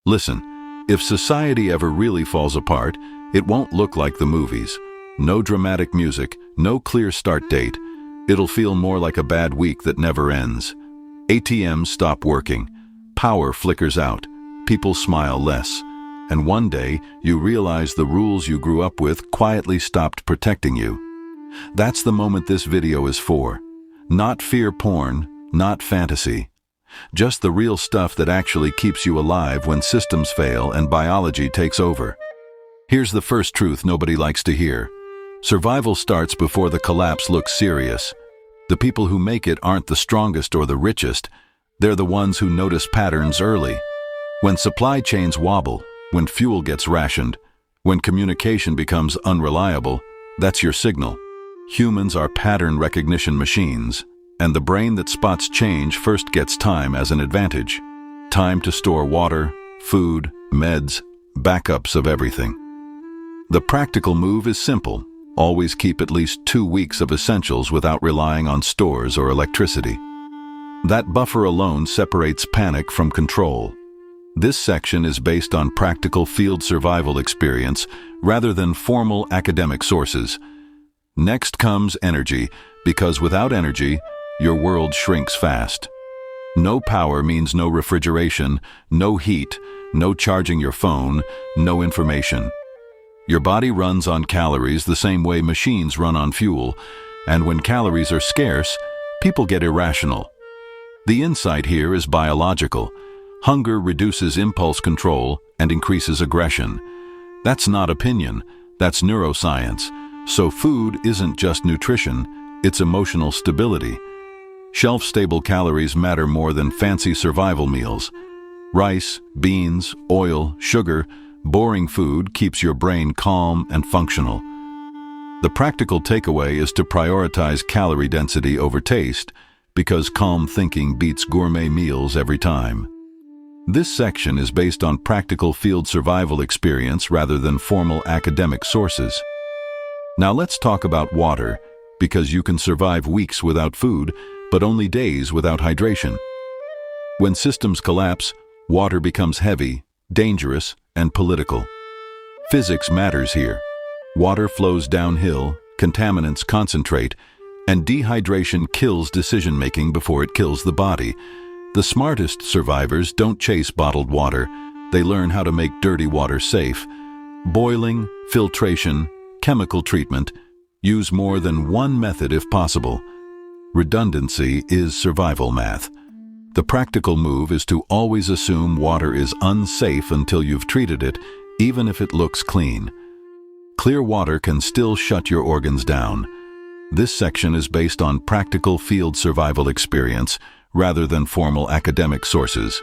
Listen, if society ever really falls apart, it won't look like the movies. No dramatic music, no clear start date. It'll feel more like a bad week that never ends. ATMs stop working. Power flickers out. People smile less. And one day, you realize the rules you grew up with quietly stopped protecting you. That's the moment this video is for. Not fear porn, not fantasy. Just the real stuff that actually keeps you alive when systems fail and biology takes over. Here's the first truth nobody likes to hear. Survival starts before the collapse looks serious. The people who make it aren't the strongest or the richest. They're the ones who notice patterns early. When supply chains wobble, when fuel gets rationed, when communication becomes unreliable, that's your signal. Humans are pattern recognition machines, and the brain that spots change first gets time as an advantage. Time to store water, food, meds, backups of everything. The practical move is simple. Always keep at least 2 weeks of essentials without relying on stores or electricity. That buffer alone separates panic from control. This section is based on practical field survival experience rather than formal academic sources. Next comes energy, because without energy, your world shrinks fast. No power means no refrigeration, no heat, no charging your phone, no information. Your body runs on calories the same way machines run on fuel, and when calories are scarce, people get irrational. The insight here is biological. Hunger reduces impulse control and increases aggression. That's not opinion, that's neuroscience. So food isn't just nutrition, it's emotional stability. Shelf-stable calories matter more than fancy survival meals. Rice, beans, oil, sugar, boring food keeps your brain calm and functional. The practical takeaway is to prioritize calorie density over taste, because calm thinking beats gourmet meals every time. This section is based on practical field survival experience rather than formal academic sources. Now let's talk about water, because you can survive weeks without food, but only days without hydration. When systems collapse, water becomes heavy, dangerous, and political. Physics matters here. Water flows downhill, contaminants concentrate, and dehydration kills decision-making before it kills the body. The smartest survivors don't chase bottled water. They learn how to make dirty water safe. Boiling, filtration, chemical treatment. Use more than one method if possible. Redundancy is survival math. The practical move is to always assume water is unsafe until you've treated it, even if it looks clean. Clear water can still shut your organs down. This section is based on practical field survival experience rather than formal academic sources.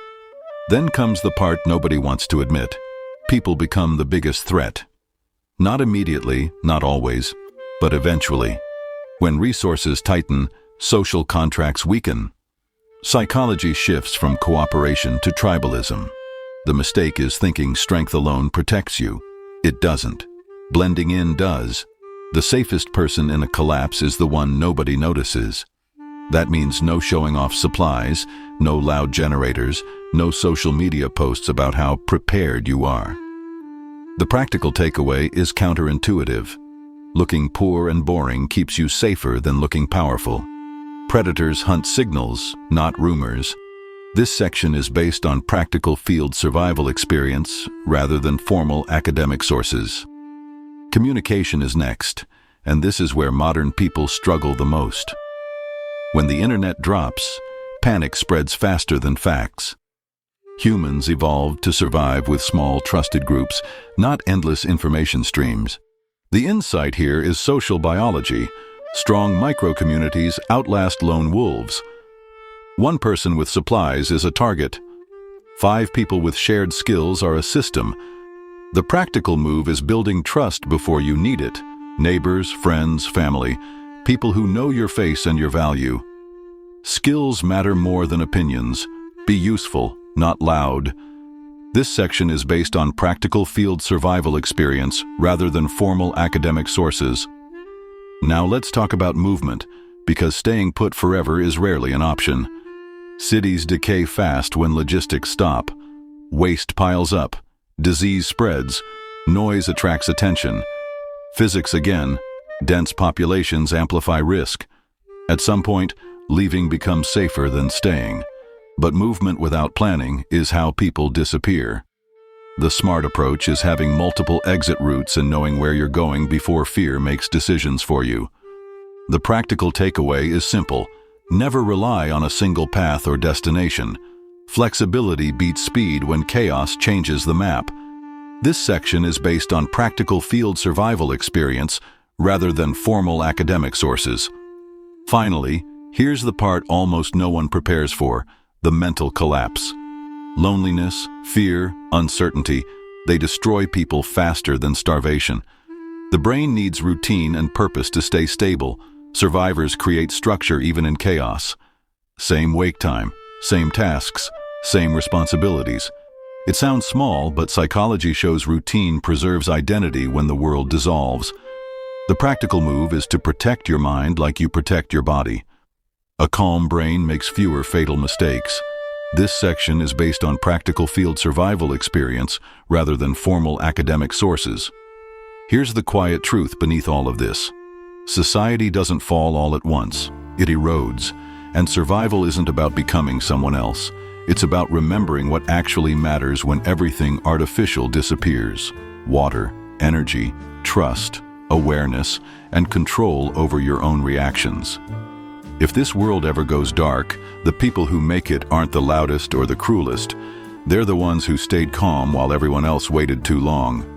Then comes the part nobody wants to admit. People become the biggest threat. Not immediately, not always, but eventually. When resources tighten, social contracts weaken. Psychology shifts from cooperation to tribalism. The mistake is thinking strength alone protects you. It doesn't. Blending in does. The safest person in a collapse is the one nobody notices. That means no showing off supplies, no loud generators, no social media posts about how prepared you are. The practical takeaway is counterintuitive. Looking poor and boring keeps you safer than looking powerful. Predators hunt signals, not rumors. This section is based on practical field survival experience rather than formal academic sources. Communication is next, and this is where modern people struggle the most. When the internet drops, panic spreads faster than facts. Humans evolved to survive with small, trusted groups, not endless information streams. The insight here is social biology. Strong micro-communities outlast lone wolves. One person with supplies is a target. 5 people with shared skills are a system. The practical move is building trust before you need it. Neighbors, friends, family, people who know your face and your value. Skills matter more than opinions. Be useful, not loud. This section is based on practical field survival experience rather than formal academic sources. Now let's talk about movement, because staying put forever is rarely an option. Cities decay fast when logistics stop. Waste piles up, disease spreads, noise attracts attention. Physics again, dense populations amplify risk. At some point, leaving becomes safer than staying. But movement without planning is how people disappear. The smart approach is having multiple exit routes and knowing where you're going before fear makes decisions for you. The practical takeaway is simple. Never rely on a single path or destination. Flexibility beats speed when chaos changes the map. This section is based on practical field survival experience rather than formal academic sources. Finally, here's the part almost no one prepares for: the mental collapse. Loneliness, fear, uncertainty, they destroy people faster than starvation. The brain needs routine and purpose to stay stable. Survivors create structure even in chaos. Same wake time, same tasks, same responsibilities. It sounds small, but psychology shows routine preserves identity when the world dissolves. The practical move is to protect your mind like you protect your body. A calm brain makes fewer fatal mistakes. This section is based on practical field survival experience rather than formal academic sources. Here's the quiet truth beneath all of this. Society doesn't fall all at once. It erodes. And survival isn't about becoming someone else. It's about remembering what actually matters when everything artificial disappears. Water, energy, trust, awareness, and control over your own reactions. If this world ever goes dark, the people who make it aren't the loudest or the cruelest. They're the ones who stayed calm while everyone else waited too long.